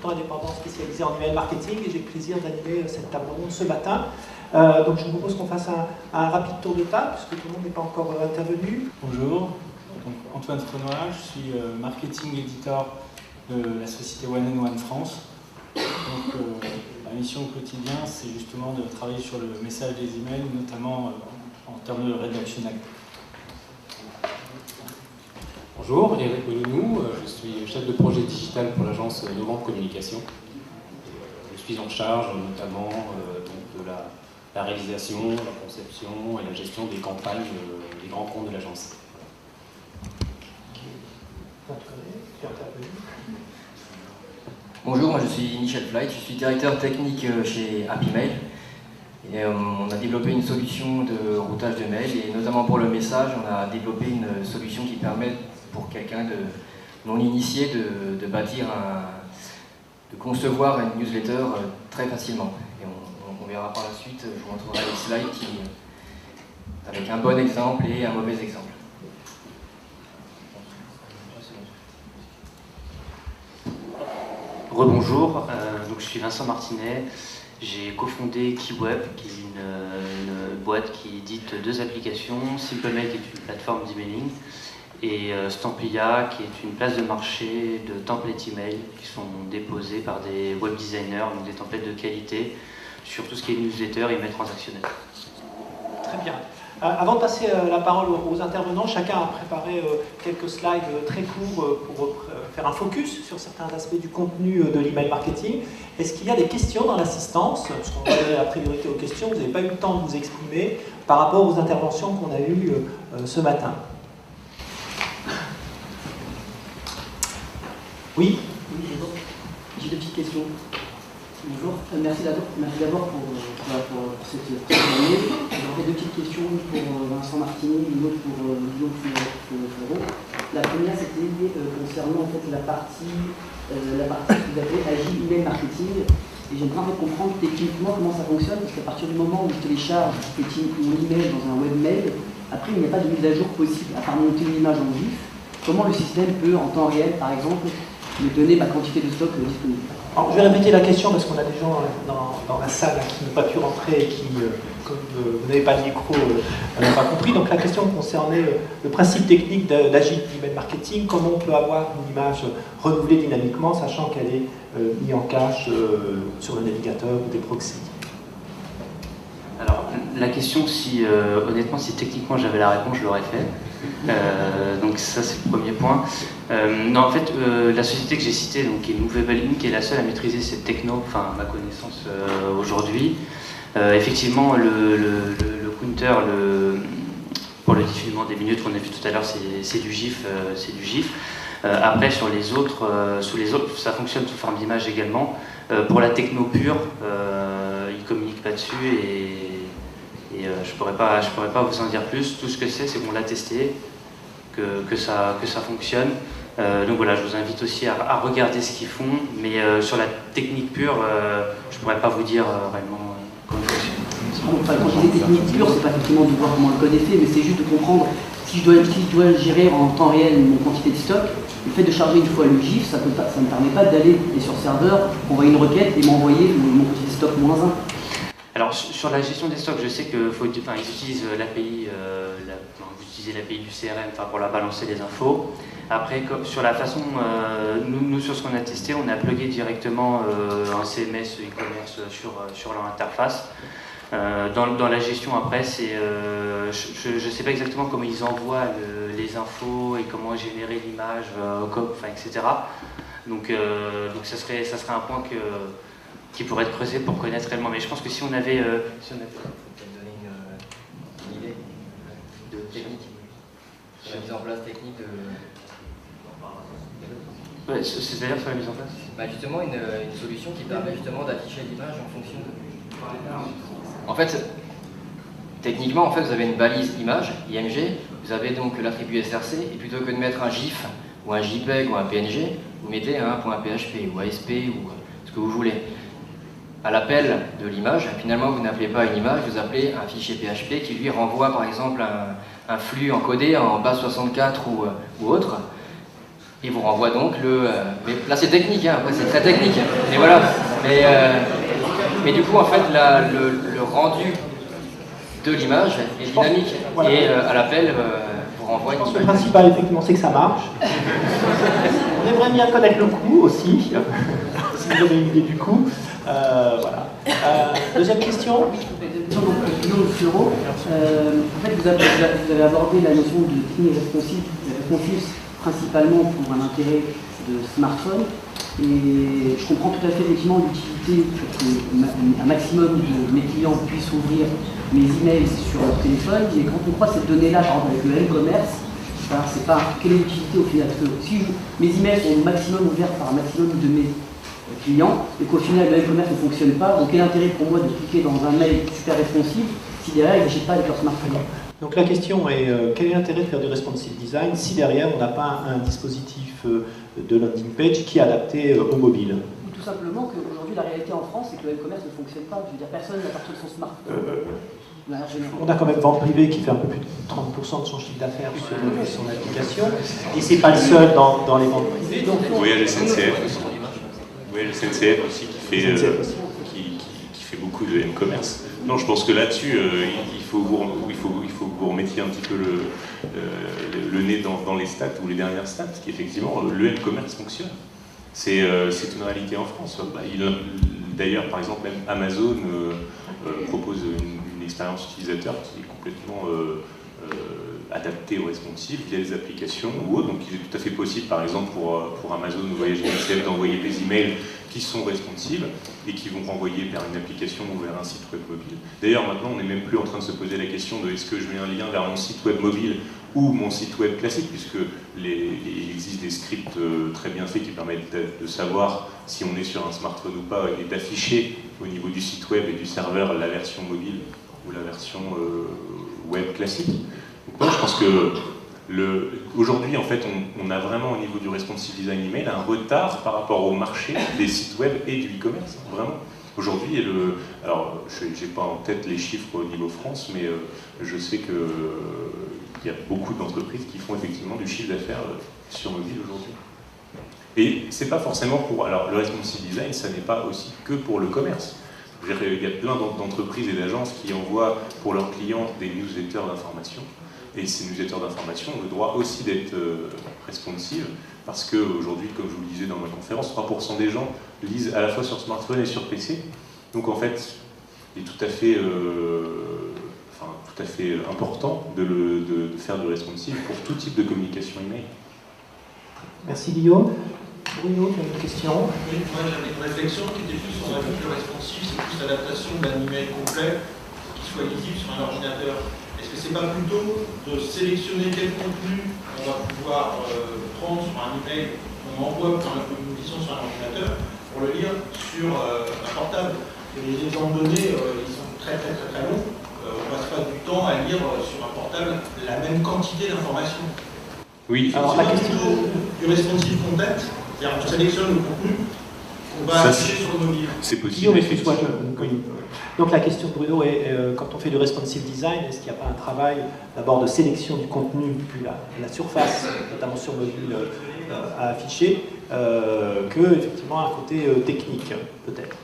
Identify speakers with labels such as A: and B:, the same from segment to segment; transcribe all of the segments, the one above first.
A: consultant indépendant spécialisé en email marketing et j'ai le plaisir d'animer cette table ronde ce matin. Donc je vous propose qu'on fasse un rapide tour de table puisque tout le monde n'est pas encore intervenu.
B: Bonjour, donc, Antoine Frenois, je suis marketing editor de la société One and One France. Donc, ma mission au quotidien, c'est justement de travailler sur le message des emails, notamment en termes de rédactionnel.
C: Bonjour, Eric Bolonou, je suis chef de projet digital pour l'agence Novembre Communication. Je suis en charge notamment donc de la réalisation, la conception et la gestion des campagnes des grands comptes de l'agence.
D: Bonjour, moi je suis Michel Flight, je suis directeur technique chez HappyMail. Et on a développé une solution de routage de mail et notamment pour le message, on a développé une solution qui permet pour quelqu'un de non initié de bâtir de concevoir une newsletter très facilement. Et on verra par la suite, je vous montrerai les slides avec un bon exemple et un mauvais exemple.
E: Rebonjour, donc je suis Vincent Martinet, j'ai cofondé KeyWeb, qui est une boîte qui édite deux applications, SimpleMail qui est une plateforme d'emailing et Stampilla qui est une place de marché de templates email qui sont déposés par des web designers, donc des templates de qualité sur tout ce qui est newsletter et email transactionnel.
A: Très bien. Avant de passer la parole aux intervenants, chacun a préparé quelques slides très courts pour faire un focus sur certains aspects du contenu de l'email marketing. Est-ce qu'il y a des questions dans l'assistance? Parce qu'on va donner la priorité aux questions, vous n'avez pas eu le temps de vous exprimer par rapport aux interventions qu'on a eues ce matin. Oui?
F: J'ai deux petites questions. Bonjour, merci d'abord pour cette journée. J'aurais deux petites questions, une pour Vincent Martinet, une autre pour Guillaume Ferraud. La première, c'était concernant en fait, la partie que vous appelez Agile Email Marketing. Et j'aimerais en fait comprendre techniquement comment ça fonctionne, parce qu'à partir du moment où je télécharge mon email dans un webmail, après il n'y a pas de mise à jour possible, à part monter une image en GIF. Comment le système peut, en temps réel, par exemple, me donner ma quantité de stock disponible?
A: Alors, je vais répéter la question parce qu'on a des gens dans la salle qui n'ont pas pu rentrer et qui, comme vous n'avez pas de micro, n'ont pas compris. Donc la question concernait le principe technique d'Agile Email Marketing, comment on peut avoir une image renouvelée dynamiquement, sachant qu'elle est mise en cache sur le navigateur ou des proxys.
E: Alors, la question, honnêtement, si techniquement j'avais la réponse, je l'aurais fait. Donc ça, c'est le premier point. Non, en fait, la société que j'ai citée, donc, qui est Movable qui est la seule à maîtriser cette techno, enfin, à ma connaissance aujourd'hui. Effectivement, le counter, pour le diffusion des minutes qu'on a vu tout à l'heure, c'est du GIF. Après, sur les autres, ça fonctionne sous forme d'image également. Pour la techno pure, ils ne communiquent pas dessus et je pourrais pas vous en dire plus. Tout ce que c'est qu'on l'a testé, que ça fonctionne. Donc voilà, je vous invite aussi à regarder ce qu'ils font, mais sur la technique pure, je pourrais pas vous dire vraiment comment ça fonctionne.
F: Enfin, quand je dis technique pure, c'est pas effectivement de voir comment le code est fait, mais c'est juste de comprendre si je dois gérer en temps réel mon quantité de stock. Le fait de charger une fois le GIF, ça ne me permet pas d'aller sur le serveur, envoyer une requête et m'envoyer mon quantité de stock -1.
E: Alors sur la gestion des stocks, je sais qu'ils utilisent l'API, vous utilisez l'API du CRM pour la balancer les infos. Après, sur la façon, nous sur ce qu'on a testé, on a plugué directement un CMS e-commerce sur leur interface. Dans la gestion après, je ne sais pas exactement comment ils envoient les infos et comment générer l'image, etc. Donc ça serait un point qui pourrait être creusé pour connaître réellement. Mais je pense que si on avait...
D: Peut-être donner une idée de technique, la mise en place technique de...
E: Ouais, c'est-à-dire sur la mise en place
D: Justement, une solution qui permet justement d'afficher l'image en fonction de... En fait, techniquement, vous avez une balise image, IMG, vous avez donc l'attribut SRC, et plutôt que de mettre un GIF, ou un JPEG, ou un PNG, vous mettez un .php, ou ASP, ou ce que vous voulez. À l'appel de l'image, finalement, vous n'appelez pas une image, vous appelez un fichier PHP qui lui renvoie par exemple un flux encodé en base 64 ou autre. et vous renvoie donc mais là c'est technique, hein, après c'est très technique, mais voilà. Mais du coup, en fait, le rendu de l'image est dynamique, voilà. Et à l'appel, vous renvoie une image.
A: Le principal, effectivement, c'est que ça marche. On aimerait bien connaître le coût aussi, si vous avez une idée du coût. Voilà. Deuxième question.
F: Guillaume Fleureau, en fait, vous avez abordé la notion de technique responsive principalement pour un intérêt de smartphone. Et je comprends tout à fait effectivement l'utilité pour qu'un maximum de mes clients puissent ouvrir mes emails sur leur téléphone. Mais quand on croit cette donnée-là, par exemple avec le e-commerce, c'est pas quelle est l'utilité au final. Parce que si mes emails sont au maximum ouverts par un maximum de mes clients et qu'au final le e-commerce ne fonctionne pas, donc quel intérêt pour moi de cliquer dans un mail super responsive si derrière ils n'achètent pas avec leur smartphone?
A: Donc la question est, quel est l'intérêt de faire du responsive design si derrière on n'a pas un dispositif de landing page qui est adapté au mobile?
F: Ou tout simplement qu'aujourd'hui la réalité en France c'est que le e-commerce ne fonctionne pas. Je veux dire, personne n'a partir de son smartphone.
A: On a quand même Vente Privée qui fait un peu plus de 30% de son chiffre d'affaires sur son application. Et c'est pas le seul dans les ventes privées. Donc,
G: Voyage SNCF aussi. Voyage SNCF aussi qui fait beaucoup de e-commerce. Non, je pense que là-dessus, il faut que vous remettiez un petit peu le nez dans les stats ou les dernières stats, qu'effectivement, le e-commerce fonctionne. C'est une réalité en France. D'ailleurs, par exemple, même Amazon propose une expérience utilisateur qui est complètement adaptée au responsive via les applications ou autres. Donc il est tout à fait possible, par exemple, pour Amazon ou Voyage SNCF d'envoyer des emails qui sont responsives et qui vont renvoyer vers une application ou vers un site web mobile. D'ailleurs, maintenant, on n'est même plus en train de se poser la question de est-ce que je mets un lien vers mon site web mobile ou mon site web classique, puisque il existe des scripts très bien faits qui permettent de savoir si on est sur un smartphone ou pas et d'afficher au niveau du site web et du serveur la version mobile ou la version web classique. Donc moi, je pense que aujourd'hui, en fait, on a vraiment au niveau du responsive design email un retard par rapport au marché des sites web et du e-commerce, vraiment. Aujourd'hui, alors je n'ai pas en tête les chiffres au niveau France, mais je sais qu'il y a beaucoup d'entreprises qui font effectivement du chiffre d'affaires sur mobile aujourd'hui. Et c'est pas forcément pour... Alors le responsive design, ça n'est pas aussi que pour le commerce. Il y a plein d'entreprises et d'agences qui envoient pour leurs clients des newsletters d'information. Et ces newsletters d'information ont le droit aussi d'être responsive, parce qu'aujourd'hui, comme je vous le disais dans ma conférence, 3% des gens lisent à la fois sur smartphone et sur PC. Donc en fait, il est tout à fait important de faire du responsive pour tout type de communication email.
A: Merci Guillaume. Bruno, tu as une question?
H: Oui, moi j'avais une réflexion qui était plus sur la culture responsive, c'est plus l'adaptation d'un email complet qui soit lisible sur un ordinateur. Est-ce que c'est pas plutôt de sélectionner quel contenu on va pouvoir prendre sur un email qu'on envoie par une communication sur un ordinateur pour le lire sur un portable? Et les exemples donnés, ils sont très longs. On ne passe pas du temps à lire sur un portable la même quantité d'informations.
G: Oui,
H: alors la question du responsive content, c'est-à-dire on sélectionne le contenu qu'on va afficher sur le mobile.
G: C'est possible, effectivement.
A: Donc la question, Bruno, est quand on fait du responsive design, est-ce qu'il n'y a pas un travail d'abord de sélection du contenu, puis la surface, notamment sur mobile, à afficher, que effectivement un côté technique, peut-être?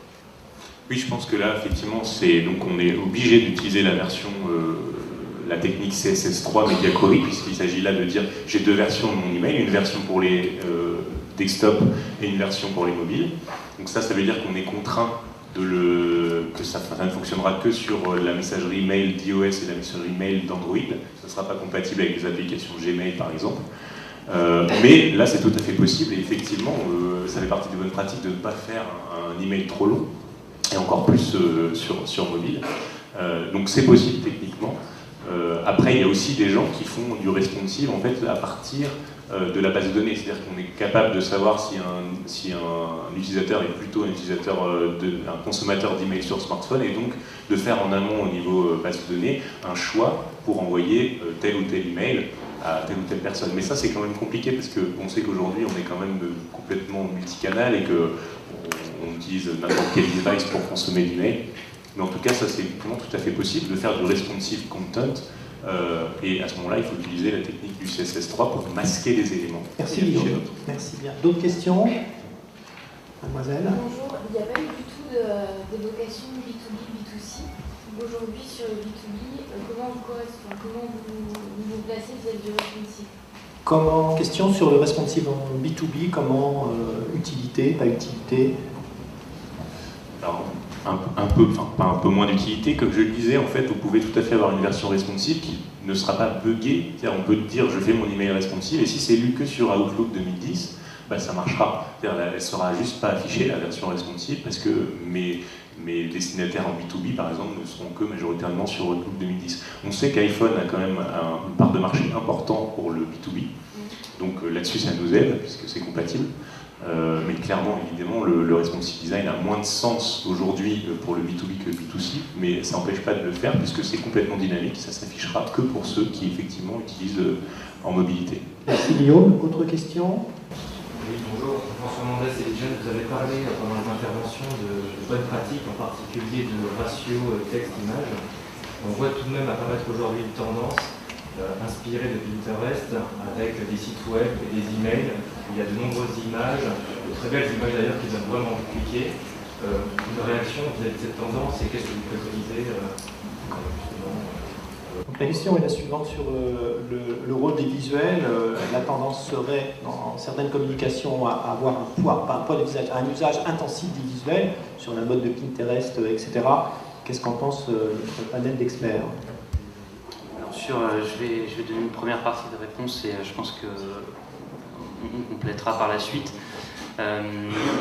G: Oui, je pense que là, effectivement, donc on est obligé d'utiliser la version, la technique CSS3 Media Query, puisqu'il s'agit là de dire j'ai deux versions de mon email, une version pour les desktop et une version pour les mobiles. Donc ça veut dire qu'on est contraint que ça ne fonctionnera que sur la messagerie mail d'iOS et la messagerie mail d'Android. Ça ne sera pas compatible avec les applications Gmail, par exemple. Mais là, c'est tout à fait possible, et effectivement, ça fait partie des bonnes pratiques de ne pas faire un email trop long, et encore plus sur mobile. Donc c'est possible techniquement. Après, il y a aussi des gens qui font du responsive en fait, à partir de la base de données. C'est-à-dire qu'on est capable de savoir si un utilisateur est plutôt un utilisateur, un consommateur d'email sur smartphone, et donc de faire en amont au niveau base de données un choix pour envoyer tel ou tel email à telle ou telle personne. Mais ça, c'est quand même compliqué parce qu'on sait qu'aujourd'hui, on est quand même complètement multicanal et qu'on utilise n'importe quel device pour consommer l'email. Mais en tout cas, ça, c'est vraiment tout à fait possible de faire du responsive content Et à ce moment-là, il faut utiliser la technique du CSS3 pour masquer les éléments.
A: Merci Guillaume. Merci bien. D'autres questions? Mademoiselle?
I: Bonjour, il n'y a pas eu du tout d'évocation B2B, B2C. Aujourd'hui, sur le B2B, comment vous placez vis-à-vis du responsive?
A: Question sur le responsive en B2B, comment utilité, pas utilité?
G: Alors, pas un peu moins d'utilité, comme je le disais, en fait, vous pouvez tout à fait avoir une version responsive qui ne sera pas buggée. C'est-à-dire, on peut dire je fais mon email responsive et si c'est lu que sur Outlook 2010, bah, ça marchera. C'est-à-dire, elle ne sera juste pas affichée, la version responsive, parce que mes destinataires en B2B, par exemple, ne seront que majoritairement sur Outlook 2010. On sait qu'iPhone a quand même une part de marché important pour le B2B, donc là-dessus, ça nous aide, puisque c'est compatible. Mais clairement, évidemment, le responsive design a moins de sens aujourd'hui pour le B2B que le B2C, mais ça n'empêche pas de le faire, puisque c'est complètement dynamique, ça s'affichera que pour ceux qui, effectivement, utilisent en mobilité.
A: Merci Guillaume. Autre question?
J: Oui, bonjour, François Mendès et Jeanne, vous avez parlé pendant les interventions de bonnes pratiques, en particulier de ratio texte-image. On voit tout de même apparaître aujourd'hui une tendance inspirée de Pinterest avec des sites web et des emails. Il y a de nombreuses images, de très belles images d'ailleurs qui donnent vraiment cliquer. Une réaction vis-à-vis de cette tendance et qu'est-ce que vous préconisez justement
A: Donc la question est la suivante sur le rôle des visuels. La tendance serait, dans certaines communications, à avoir un usage intensif des visuels, sur la mode de Pinterest, etc. Qu'est-ce qu'en pense notre panel d'experts?
E: Je vais donner une première partie de réponse et je pense qu'on complétera par la suite.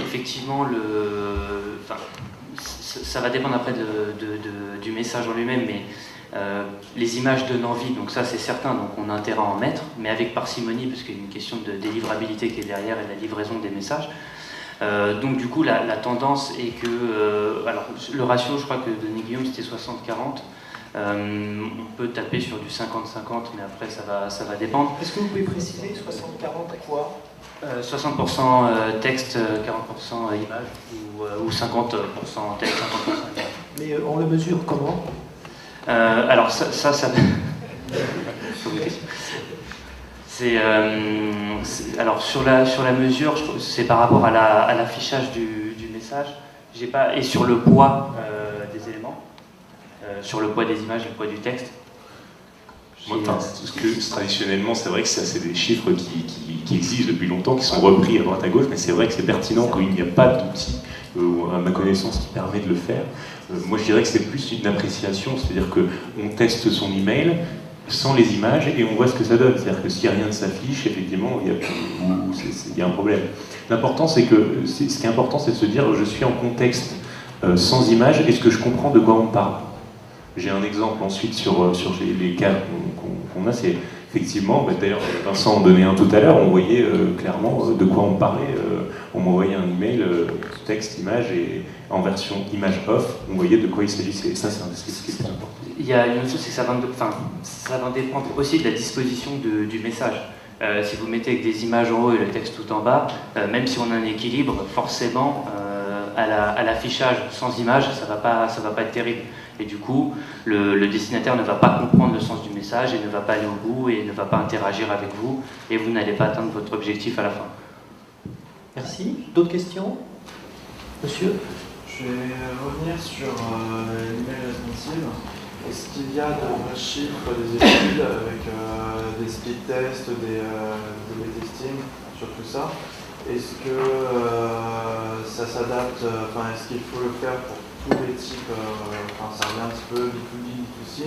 E: Effectivement, ça va dépendre après du message en lui-même, mais les images donnent envie, donc ça c'est certain, donc on a intérêt à en mettre, mais avec parcimonie, parce qu'il y a une question de délivrabilité qui est derrière et de la livraison des messages. Donc du coup, la tendance est que, alors le ratio, je crois que de Guillaume, c'était 60-40. On peut taper sur du 50-50, mais après ça va dépendre.
A: Est-ce que vous pouvez préciser 60-40 à quoi?
E: 60% texte, 40% image, ou 50% texte, 50% image.
A: Mais on le mesure comment?
E: Alors ça alors sur la mesure, c'est par rapport à l'affichage du message, et sur le poids des éléments. Sur le poids des images, le poids du texte.
G: Traditionnellement, c'est vrai que c'est des chiffres qui existent depuis longtemps, qui sont repris à droite à gauche, mais c'est vrai que c'est pertinent quand il n'y a pas d'outil, à ma connaissance, qui permet de le faire. Moi, je dirais que c'est plus une appréciation, c'est-à-dire qu'on teste son email sans les images et on voit ce que ça donne. C'est-à-dire que si rien ne s'affiche, effectivement, il y a un problème. L'important, ce qui est important, c'est de se dire, je suis en contexte sans images, est-ce que je comprends de quoi on parle? J'ai un exemple ensuite sur les cas qu'on a, c'est effectivement, d'ailleurs Vincent en donnait un tout à l'heure, on voyait clairement de quoi on parlait, on m'envoyait un email, texte, image, et en version image off, on voyait de quoi il s'agissait, et ça c'est un des trucs qui est important.
E: Il y a une autre chose, c'est que ça va dépendre aussi de la disposition du message. Si vous mettez avec des images en haut et le texte tout en bas, même si on a un équilibre, forcément, à l'affichage sans image, ça va pas être terrible. Et du coup, le destinataire ne va pas comprendre le sens du message et ne va pas aller au bout et ne va pas interagir avec vous et vous n'allez pas atteindre votre objectif à la fin.
A: Merci. D'autres questions? Monsieur?
K: Je vais revenir sur l'email responsive. Est-ce qu'il y a de vrais chiffres, des études avec des speed tests, des testing sur tout ça? Est-ce que ça s'adapte, est-ce qu'il faut le faire pour tous les types, ça revient un petit peu B2B, B2C,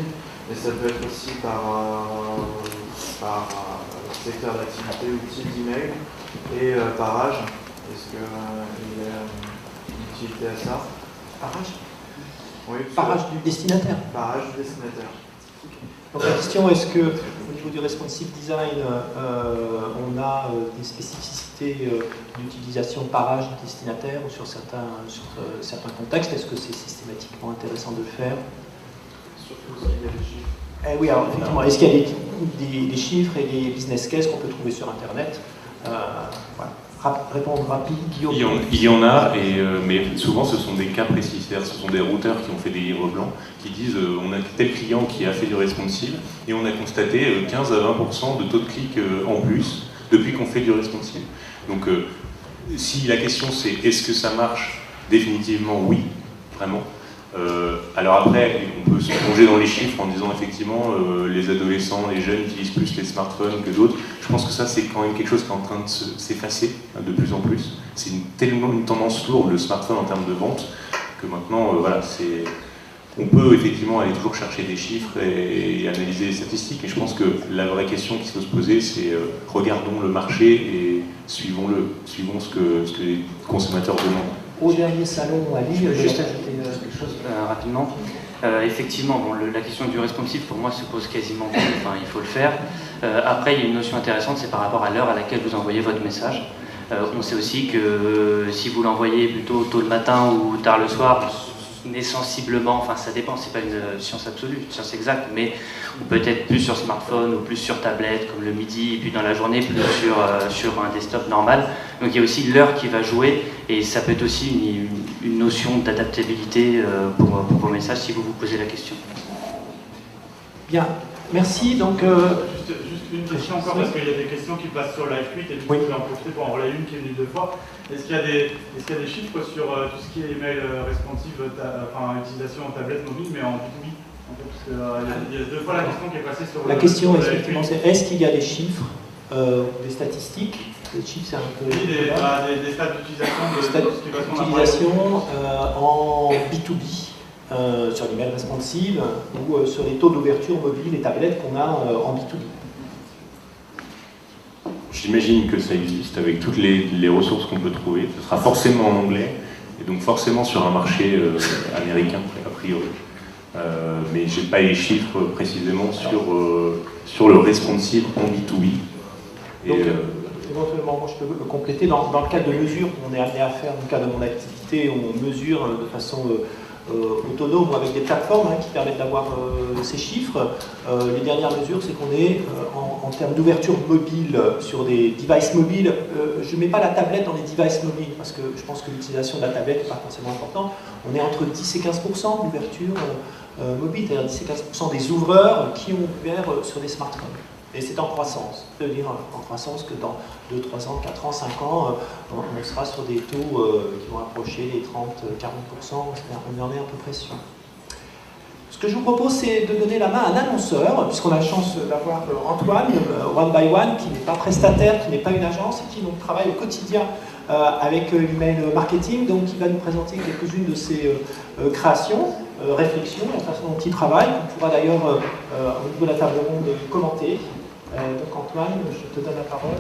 K: mais ça peut être aussi par secteur d'activité ou type d'email et par âge. Est-ce qu'il y a une utilité à ça?
A: Par âge?
K: Oui.
A: Par âge du destinataire?
K: Par âge du destinataire.
A: Donc la question, est-ce qu'au niveau du responsive design, on a des spécificités d'utilisation par âge du destinataire ou sur certains contextes? Est-ce que c'est systématiquement intéressant de le faire?
K: Surtout s'il y a des chiffres.
A: Oui, alors effectivement, est-ce qu'il y a des chiffres et des business cases qu'on peut trouver sur Internet? Voilà. répondre rapide, Guillaume?
G: Il y en a, mais souvent ce sont des cas précis, c'est-à-dire ce sont des routeurs qui ont fait des livres blancs, qui disent on a tel client qui a fait du responsive, et on a constaté 15 à 20% de taux de clic en plus depuis qu'on fait du responsive. Donc si la question c'est est-ce que ça marche, définitivement oui, vraiment. Alors après, on peut se plonger dans les chiffres en disant effectivement les adolescents, les jeunes utilisent plus les smartphones que d'autres. Je pense que ça c'est quand même quelque chose qui est en train de s'effacer de plus en plus. C'est tellement une tendance lourde le smartphone en termes de vente que maintenant voilà, on peut effectivement aller toujours chercher des chiffres et analyser les statistiques, mais je pense que la vraie question qui faut se poser c'est regardons le marché et suivons ce que les consommateurs demandent.
A: Au dernier salon à Lille,
E: je peux juste ajouter quelque chose rapidement. Effectivement, bon, la question du responsive pour moi se pose quasiment plus, enfin, il faut le faire. Après, il y a une notion intéressante, c'est par rapport à l'heure à laquelle vous envoyez votre message. On sait aussi que si vous l'envoyez plutôt tôt le matin ou tard le soir, sensiblement, enfin ça dépend, c'est pas une science absolue, une science exacte, mais peut-être plus sur smartphone ou plus sur tablette comme le midi, et puis dans la journée plus sur un desktop normal. Donc il y a aussi l'heure qui va jouer, et ça peut être aussi une notion d'adaptabilité pour vos messages si vous vous posez la question.
A: Bien, merci. Donc
L: juste une question encore, parce qu'il y a des questions qui passent sur LiveTweet, et du coup je vais en profiter pour en relayer une qui est venue 2 fois. Est-ce qu'il y a des chiffres sur tout ce qui est email responsive, enfin utilisation en tablette mobile, mais en B2B en fait, parce qu'il y a 2 fois la question qui est passée sur
A: la question effectivement c'est est-ce qu'il y a des chiffres, des statistiques? Les chiffres c'est un peu...
L: Oui, des stats d'utilisation de tout ce qui va
A: en B2B. Sur l'email responsive ou sur les taux d'ouverture mobile et tablettes qu'on a en B2B.
G: J'imagine que ça existe avec toutes les ressources qu'on peut trouver. Ce sera forcément en anglais et donc forcément sur un marché américain a priori. Mais je n'ai pas les chiffres précisément sur le responsive en B2B. Et,
A: donc, éventuellement, moi, je peux compléter dans le cadre de mesures qu'on est amené à faire, dans le cadre de mon activité, où on mesure de façon autonome ou avec des plateformes qui permettent d'avoir ces chiffres. Les dernières mesures, c'est qu'on est en termes d'ouverture mobile sur des devices mobiles. Je ne mets pas la tablette dans les devices mobiles parce que je pense que l'utilisation de la tablette n'est pas forcément importante. On est entre 10 et 15% d'ouverture mobile, c'est-à-dire 10 et 15% des ouvreurs qui ont ouvert sur des smartphones. Et c'est en croissance. C'est-à-dire en croissance que dans 2, 3 ans, 4 ans, 5 ans, on sera sur des taux qui vont approcher les 30-40%. On en est à peu près sûr. Ce que je vous propose, c'est de donner la main à un annonceur, puisqu'on a la chance d'avoir Antoine, One by One, qui n'est pas prestataire, qui n'est pas une agence, et qui donc travaille au quotidien avec l'email marketing, donc qui va nous présenter quelques-unes de ses créations, réflexions, la façon dont il travaille, qu'on pourra d'ailleurs au niveau de la table ronde commenter. Donc Antoine, je te donne la parole.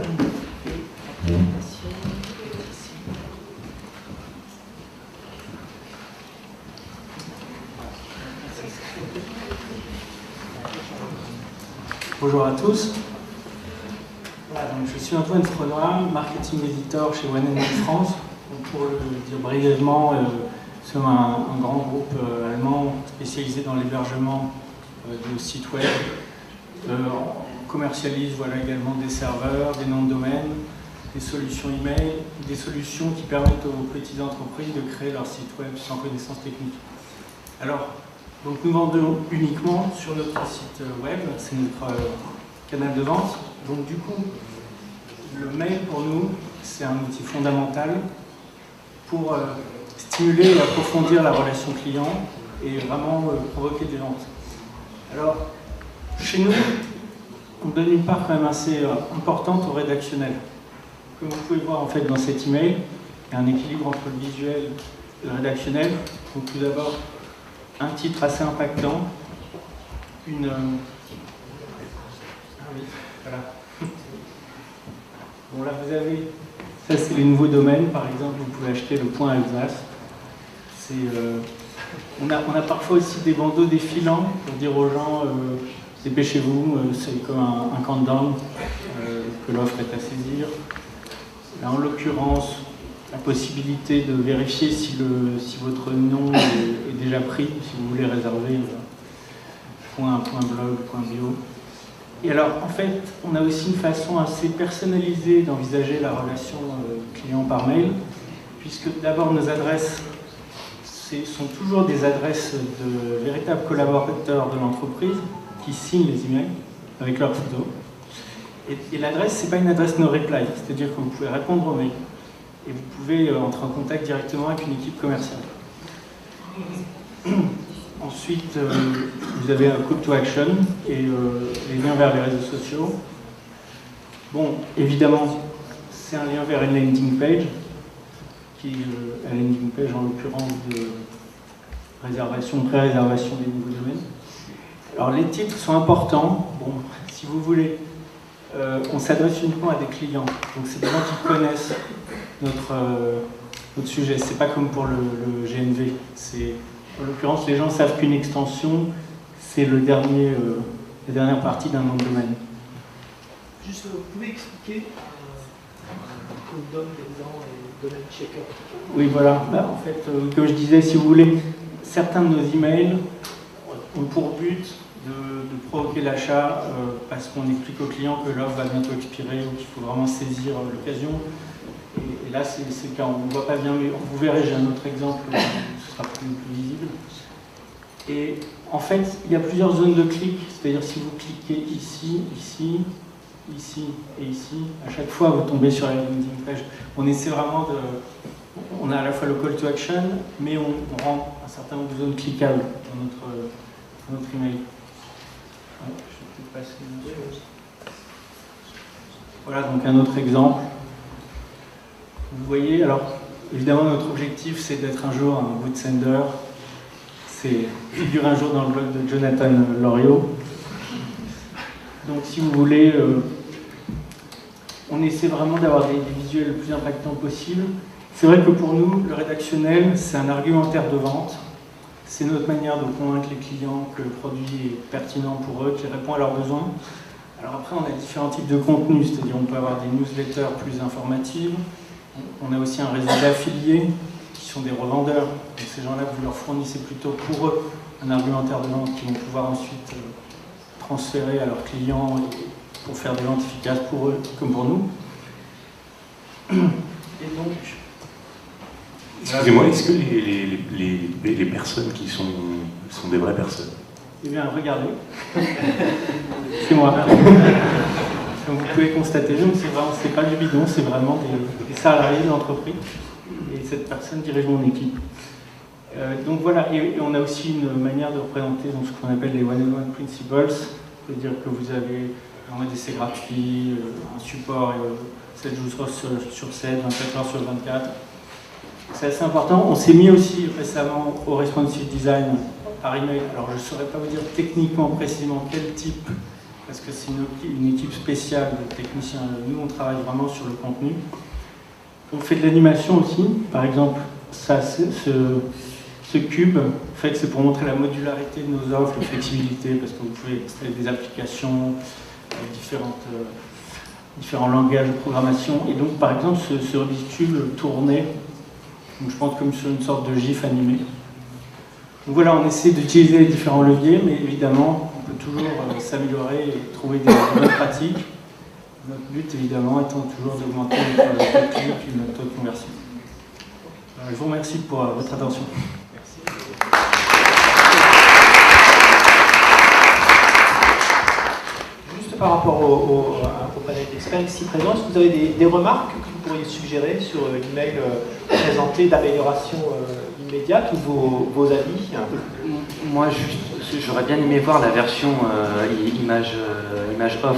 B: Bonjour à tous. Voilà, donc je suis Antoine Frenois, marketing editor chez One and One France. Donc pour le dire brièvement, nous sommes un grand groupe allemand spécialisé dans l'hébergement de sites web. On commercialise également des serveurs, des noms de domaine, des solutions email, des solutions qui permettent aux petites entreprises de créer leur site web sans connaissance technique. Alors, donc nous vendons uniquement sur notre site web, c'est notre canal de vente. Donc du coup, le mail pour nous, c'est un outil fondamental pour stimuler et approfondir la relation client et vraiment provoquer des ventes. Alors, chez nous, on donne une part quand même assez importante au rédactionnel. Comme vous pouvez voir en fait dans cet email, il y a un équilibre entre le visuel et le rédactionnel. Donc tout d'abord, un titre assez impactant, une... Ah oui, voilà. Bon là vous avez, ça c'est les nouveaux domaines, par exemple, vous pouvez acheter le point Alsace. On a parfois aussi des bandeaux défilants pour dire aux gens dépêchez-vous, c'est comme un countdown que l'offre est à saisir. Là, en l'occurrence, la possibilité de vérifier si votre nom est déjà pris, si vous voulez réserver point blog, point bio. Et alors, en fait, on a aussi une façon assez personnalisée d'envisager la relation client par mail, puisque d'abord nos adresses sont toujours des adresses de véritables collaborateurs de l'entreprise qui signent les emails avec leurs photos. Et l'adresse, ce n'est pas une adresse no reply, c'est-à-dire que vous pouvez répondre aux mails et vous pouvez entrer en contact directement avec une équipe commerciale. Ensuite, vous avez un call to action et les liens vers les réseaux sociaux. Bon, évidemment, c'est un lien vers une landing page, qui est une landing page en l'occurrence de réservation, pré-réservation des nouveaux domaines. Alors les titres sont importants. Bon, si vous voulez, on s'adresse uniquement à des clients, donc c'est des gens qui connaissent notre sujet. C'est pas comme pour le GNV. En l'occurrence, les gens savent qu'une extension, c'est la dernière partie d'un nom de domaine.
A: Juste, vous pouvez expliquer DOM, et domaine checker?
B: Oui, voilà. Bah, en fait, comme je disais, si vous voulez, certains de nos emails ont pour but de provoquer l'achat parce qu'on explique au client que l'offre va bientôt expirer ou qu'il faut vraiment saisir l'occasion. Et là, c'est le cas. On ne voit pas bien, mais vous verrez, j'ai un autre exemple, ce sera plus visible. Et en fait, il y a plusieurs zones de clic, c'est-à-dire si vous cliquez ici, ici, ici et ici, à chaque fois vous tombez sur la landing page. On essaie vraiment de... On a à la fois le call to action, mais on rend un certain nombre de zones cliquables dans notre email. Ouais, je vais passer une chose. Voilà donc un autre exemple. Vous voyez, alors évidemment notre objectif c'est d'être un jour un good sender. C'est figurer un jour dans le blog de Jonathan Loriot. Donc si vous voulez, on essaie vraiment d'avoir des visuels le plus impactants possible. C'est vrai que pour nous, le rédactionnel, c'est un argumentaire de vente. C'est notre manière de convaincre les clients que le produit est pertinent pour eux, qu'il répond à leurs besoins. Alors après, on a différents types de contenus, c'est-à-dire on peut avoir des newsletters plus informatives. On a aussi un réseau d'affiliés qui sont des revendeurs. Donc ces gens-là, vous leur fournissez plutôt pour eux un argumentaire de vente qu'ils vont pouvoir ensuite transférer à leurs clients pour faire des ventes efficaces pour eux comme pour nous. Et donc...
G: Excusez-moi, est-ce que les personnes qui sont des vraies personnes?
B: Eh bien, regardez. C'est moi. Comme vous pouvez constater, c'est pas du bidon, c'est vraiment des salariés de l'entreprise. Et cette personne dirige mon équipe. Donc voilà, et on a aussi une manière de représenter donc, ce qu'on appelle les one-on-one principles, c'est-à-dire que vous avez un essai gratuit, un support 7 jours sur 7, 24 heures sur 24. C'est assez important. On s'est mis aussi récemment au responsive design par email. Alors je ne saurais pas vous dire techniquement précisément quel type, parce que c'est une équipe spéciale de techniciens. Nous, on travaille vraiment sur le contenu. On fait de l'animation aussi. Par exemple, ça, ce cube, en fait, c'est pour montrer la modularité de nos offres, la flexibilité, parce que vous pouvez installer des applications avec différents langages de programmation. Et donc, par exemple, ce cube tournait, donc je pense comme sur une sorte de GIF animé. Donc voilà, on essaie d'utiliser les différents leviers, mais évidemment, on peut toujours s'améliorer et trouver des bonnes pratiques. Notre but, évidemment, étant toujours d'augmenter notre taux de clic et notre taux de conversion. Je vous remercie pour votre attention. Merci.
A: Juste par rapport au panel d'experts ici présents, est-ce que vous avez des remarques que vous pourriez suggérer sur l'email présenté d'amélioration immédiate ou vos avis?
E: Moi, j'aurais bien aimé voir la version image off,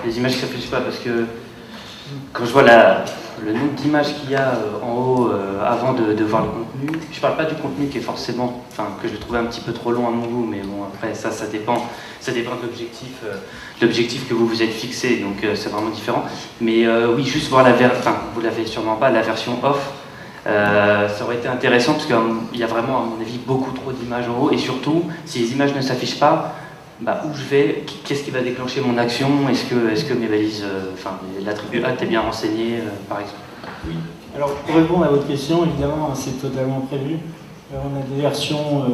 E: les images qui ne s'affichent pas, parce que quand je vois le nombre d'images qu'il y a en haut avant de voir le contenu, je ne parle pas du contenu qui est forcément, que je trouvais un petit peu trop long à mon goût, mais bon, après ça dépend de l'objectif que vous vous êtes fixé, donc c'est vraiment différent. Mais oui, juste voir vous l'avez sûrement pas, la version off. Ça aurait été intéressant parce qu'il y a vraiment, à mon avis, beaucoup trop d'images en haut, et surtout, si les images ne s'affichent pas, où je vais, qu'est-ce qui va déclencher mon action, est-ce que mes valises, l'attribut hâte est bien renseigné, par exemple.
B: Oui, alors pour répondre à votre question, évidemment, c'est totalement prévu. On a des versions,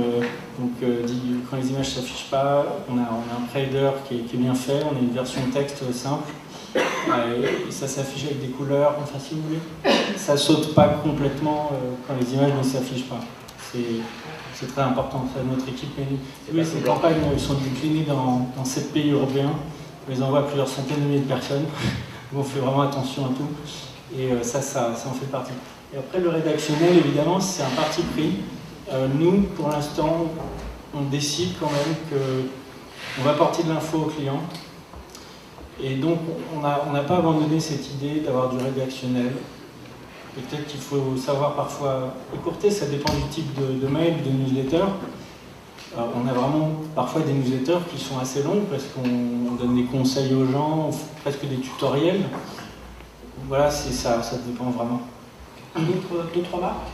B: quand les images ne s'affichent pas, on a un prider qui est bien fait, on a une version texte simple, et ça s'affiche avec des couleurs, enfin si vous voulez, ça saute pas complètement quand les images ne s'affichent pas. C'est très important, notre équipe. Oui, ces campagnes sont déclinées dans 7 pays européens, on les envoie à plusieurs centaines de milliers de personnes, on fait vraiment attention à tout, et ça en fait partie. Et après, le rédactionnel, évidemment, c'est un parti pris. Nous, pour l'instant, on décide quand même qu'on va apporter de l'info au client. Et donc, on n'a pas abandonné cette idée d'avoir du rédactionnel. Peut-être qu'il faut savoir parfois écourter, ça dépend du type de mail, de newsletter. On a vraiment parfois des newsletters qui sont assez longs parce qu'on donne des conseils aux gens, presque des tutoriels. Voilà, ça dépend vraiment.
A: D'autres remarques?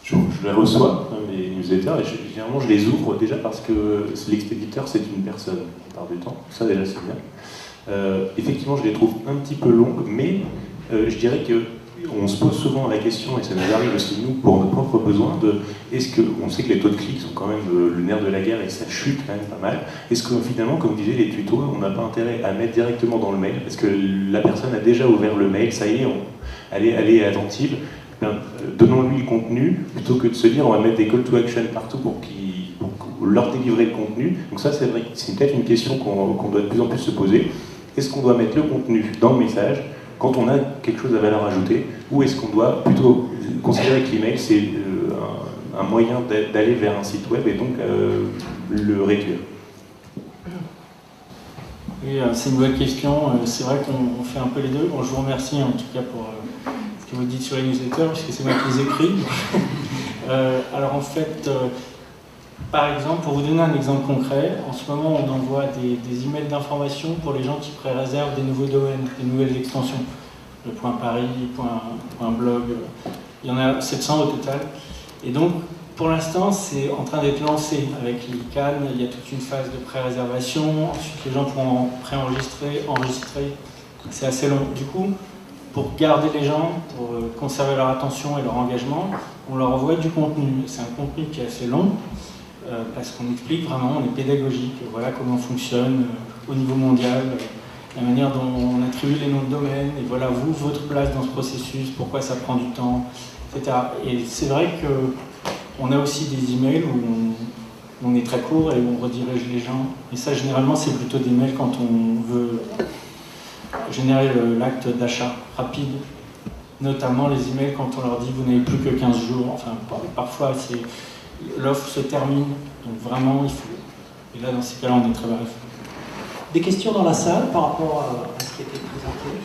G: Je les reçois, mes newsletters, et généralement je les ouvre déjà parce que l'expéditeur c'est une personne, la plupart du temps. Ça déjà c'est bien. Effectivement, je les trouve un petit peu longues, mais je dirais qu'on se pose souvent la question, et ça nous arrive aussi nous, pour nos propres besoins, est-ce qu'on sait que les taux de clics sont quand même le nerf de la guerre et que ça chute quand même pas mal. Est-ce que finalement, comme disait les tutos, on n'a pas intérêt à mettre directement dans le mail, parce que la personne a déjà ouvert le mail, ça y est, elle est attentive. Donnons-lui le contenu, plutôt que de se dire on va mettre des call to action partout pour leur délivrer le contenu. Donc ça, c'est vrai que c'est peut-être une question qu'on doit de plus en plus se poser. Est-ce qu'on doit mettre le contenu dans le message quand on a quelque chose à valeur ajoutée, ou est-ce qu'on doit plutôt considérer que l'email c'est un moyen d'aller vers un site web et donc le réduire?
B: Oui, c'est une bonne question. C'est vrai qu'on fait un peu les deux. Bon, je vous remercie en tout cas pour ce que vous dites sur les newsletters, puisque c'est moi qui les écris. Alors en fait, par exemple, pour vous donner un exemple concret, en ce moment on envoie des emails d'information pour les gens qui pré-réservent des nouveaux domaines, des nouvelles extensions. Le .paris, .blog, il y en a 700 au total. Et donc, pour l'instant, c'est en train d'être lancé avec l'ICANN. Il y a toute une phase de pré-réservation. Ensuite, les gens pourront préenregistrer, enregistrer. C'est assez long. Du coup, pour garder les gens, pour conserver leur attention et leur engagement, on leur envoie du contenu. C'est un contenu qui est assez long, parce qu'on explique vraiment, on est pédagogique. Voilà comment on fonctionne au niveau mondial, la manière dont on attribue les noms de domaine, et voilà, vous, votre place dans ce processus, pourquoi ça prend du temps, etc. Et c'est vrai que on a aussi des emails où on est très court et où on redirige les gens. Et ça, généralement, c'est plutôt des mails quand on veut générer l'acte d'achat rapide. Notamment les emails quand on leur dit vous n'avez plus que 15 jours. Enfin, parfois, l'offre se termine. Donc vraiment, il faut... Et là, dans ces cas-là, on est très bref.
A: Des questions dans la salle par rapport à ce qui a été présenté?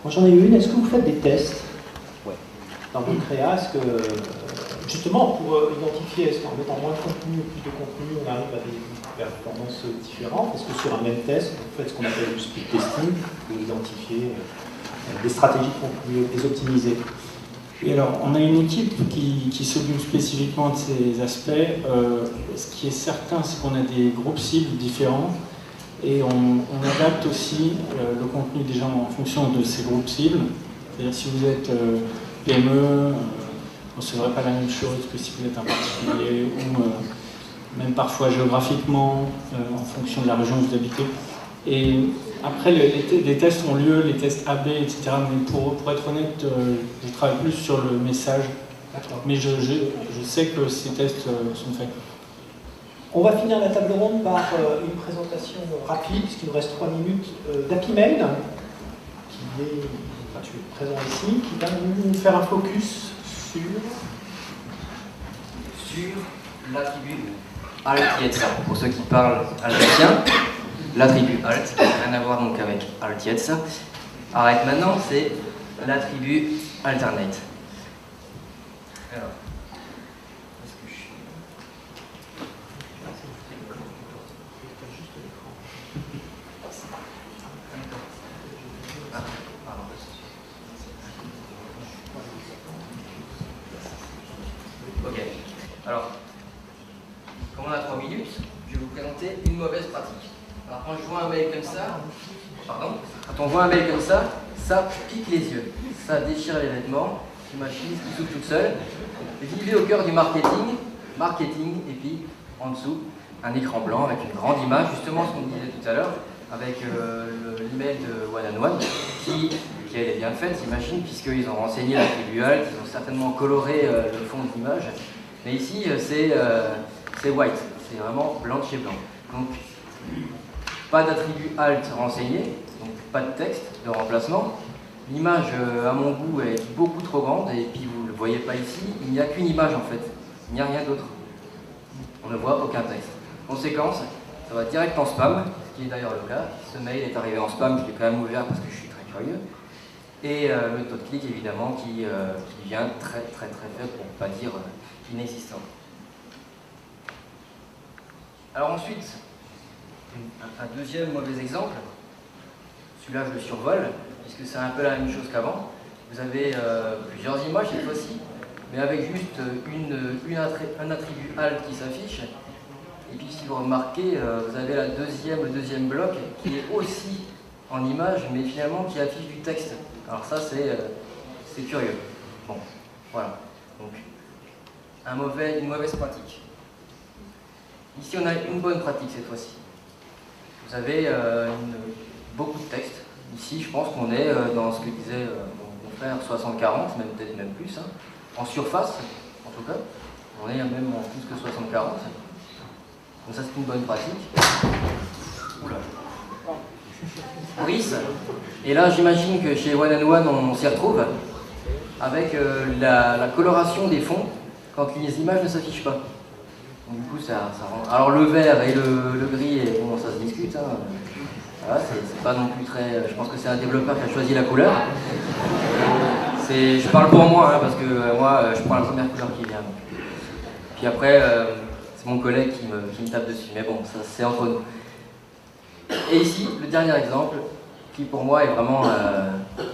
A: Moi, j'en ai une. Est-ce que vous faites des tests dans vos créas? Est-ce que, justement, pour identifier, est-ce qu'en mettant moins de contenu ou plus de contenu, on arrive à des performances différentes? Est-ce que sur un même test, vous faites ce qu'on appelle du speed testing, vous identifiez des stratégies de contenu, les optimiser?
B: Et alors, on a une équipe qui s'occupe spécifiquement de ces aspects. Ce qui est certain, c'est qu'on a des groupes cibles différents et on adapte aussi le contenu des gens en fonction de ces groupes cibles. C'est-à-dire, si vous êtes PME, on ne recevrait pas la même chose que si vous êtes un particulier, ou même parfois géographiquement, en fonction de la région où vous habitez. Et après, les tests ont lieu, les tests AB, etc. Mais pour être honnête, je travaille plus sur le message. Mais je sais que ces tests sont faits.
A: On va finir la table ronde par une présentation rapide, puisqu'il nous reste 3 minutes, d'AppyMail, qui est présent ici, qui va nous faire un focus sur
D: l'attribut Alt-Yetzer. Pour ceux qui parlent alsacien, l'attribut Alt, qui n'a rien à voir donc avec Alt-Yetzer. Arrête maintenant, c'est l'attribut Alternate. Alors, est-ce que je suis... Ok. Alors, comme on a 3 minutes, je vais vous présenter une mauvaise pratique. Alors, quand je vois un mail comme ça, quand on voit un mail comme ça ça pique les yeux, ça déchire les vêtements, une machine qui s'ouvre toute seule. Vivez au cœur du marketing, et puis en dessous, un écran blanc avec une grande image, justement ce qu'on disait tout à l'heure, avec l'email de One and One, qui elle est bien faite, j'imagine, puisqu'ils ont renseigné l'attribut alt, ils ont certainement coloré le fond de l'image. Mais ici, c'est white, c'est vraiment blanc de chez blanc. Donc, pas d'attribut alt renseigné, donc pas de texte de remplacement. L'image, à mon goût, est beaucoup trop grande, et puis vous ne le voyez pas ici, il n'y a qu'une image en fait, il n'y a rien d'autre. On ne voit aucun texte. Conséquence, ça va direct en spam, ce qui est d'ailleurs le cas. Ce mail est arrivé en spam, je l'ai quand même ouvert parce que je suis très curieux. Et le taux de clic, évidemment, qui vient très faible, pour ne pas dire inexistant. Alors ensuite, un deuxième mauvais exemple, celui-là je le survole, puisque c'est un peu la même chose qu'avant. Vous avez plusieurs images cette fois-ci, mais avec juste un attribut alt qui s'affiche. Et puis si vous remarquez, vous avez le deuxième bloc qui est aussi en image, mais finalement qui affiche du texte. Alors ça c'est curieux. Bon, voilà. Donc une mauvaise pratique. Ici on a une bonne pratique cette fois-ci. Vous avez beaucoup de texte. Ici je pense qu'on est dans ce que disait mon frère 60-40, peut-être même plus, hein. En surface en tout cas. On est même en plus que 60-40. Donc ça c'est une bonne pratique. Oula. Brice. Et là j'imagine que chez One and One on s'y retrouve avec la coloration des fonds quand les images ne s'affichent pas. Donc, du coup ça rend... Alors le vert et le gris, bon, ça se discute. Hein. Voilà, c'est pas non plus très... Je pense que c'est un développeur qui a choisi la couleur. Je parle pour moi, hein, parce que moi je prends la première couleur qui vient. Donc. Puis après c'est mon collègue qui me tape dessus. Mais bon, ça c'est entre nous. Et ici, le dernier exemple, qui pour moi est vraiment,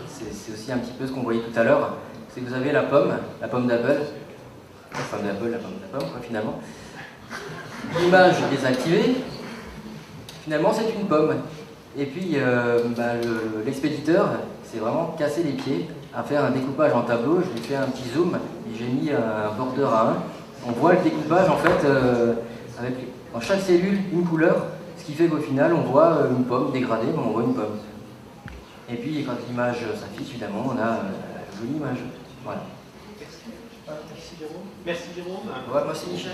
D: c'est aussi un petit peu ce qu'on voyait tout à l'heure, c'est que vous avez la pomme d'Apple, la pomme quoi, finalement. L'image désactivée, finalement c'est une pomme. Et puis l'expéditeur s'est vraiment cassé les pieds à faire un découpage en tableau. Je lui ai fait un petit zoom et j'ai mis un border à 1. On voit le découpage en fait avec dans chaque cellule une couleur. Ce qui fait qu'au final, on voit une pomme dégradée, mais on voit une pomme. Et puis, quand l'image s'affiche, évidemment, on a la jolie image. Voilà.
A: Merci Jérôme. Merci Jérôme.
D: Ouais, moi c'est Michel.